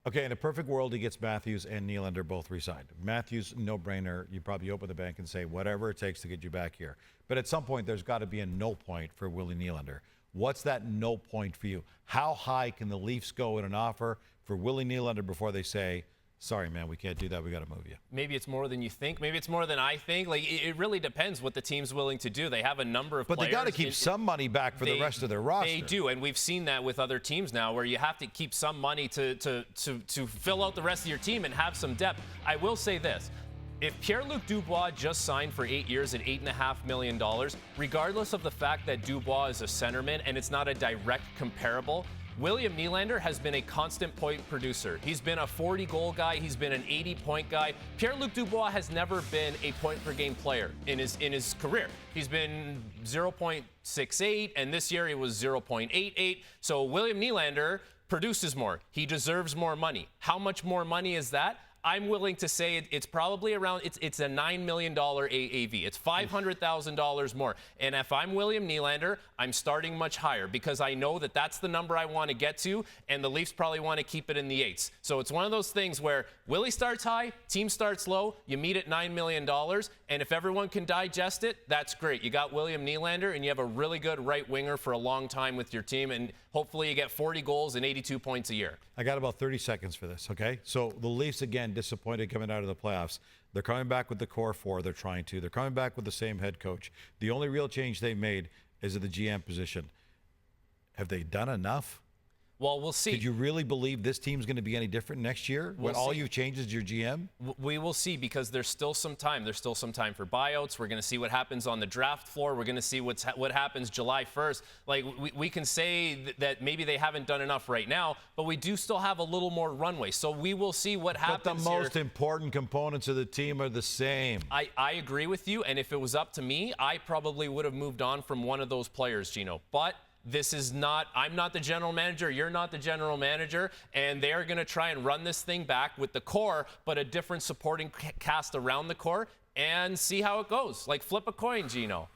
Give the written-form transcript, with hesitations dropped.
Okay, in a perfect world, he gets Matthews and Nylander both re-signed. Matthews, no-brainer. You probably open the bank and say, whatever it takes to get you back here. But at some point, there's got to be a no point for Willie Nylander. What's that no point for you? How high can the Leafs go in an offer for Willie Nylander before they say, sorry, man, we can't do that. We got to move you. Maybe it's more than you think. Maybe it's more than I think. Like, it really depends what the team's willing to do. They have a number of players. But they got to keep some money back for the rest of their roster. They do, and we've seen that with other teams now, where you have to keep some money to fill out the rest of your team and have some depth. I will say this. If Pierre-Luc Dubois just signed for 8 years at $8.5 million, regardless of the fact that Dubois is a centerman and it's not a direct comparable, William Nylander has been a constant point producer. He's been a 40-goal guy. He's been an 80-point guy. Pierre-Luc Dubois has never been a point-per-game player in his career. He's been 0.68, and this year he was 0.88. So William Nylander produces more. He deserves more money. How much more money is that? I'm willing to say it's probably around, it's a $9 million AAV. It's $500,000 more. And if I'm William Nylander, I'm starting much higher because I know that that's the number I want to get to, and the Leafs probably want to keep it in the 8s. So it's one of those things where Willie starts high, team starts low, you meet at $9 million, and if everyone can digest it, that's great. You got William Nylander, and you have a really good right winger for a long time with your team, and hopefully you get 40 goals and 82 points a year. I got about 30 seconds for this, okay? So the Leafs, again, disappointed coming out of the playoffs. They're coming back with the core four. They're trying to. They're coming back with the same head coach. The only real change they've made is at the GM position. Have they done enough? Well, we'll see. Could you really believe this team's going to be any different next year when all you've changed is your GM? We will see, because there's still some time. There's still some time for buyouts. We're going to see what happens on the draft floor. We're going to see what happens July 1st. Like, we can say that maybe they haven't done enough right now, but we do still have a little more runway. So we will see what happens. But the most important components of the team are the same. I agree with you, and if it was up to me, I probably would have moved on from one of those players, Gino. But this is not, I'm not the general manager, you're not the general manager, and they're going to try and run this thing back with the core, but a different supporting cast around the core, and see how it goes. Like, flip a coin, Gino.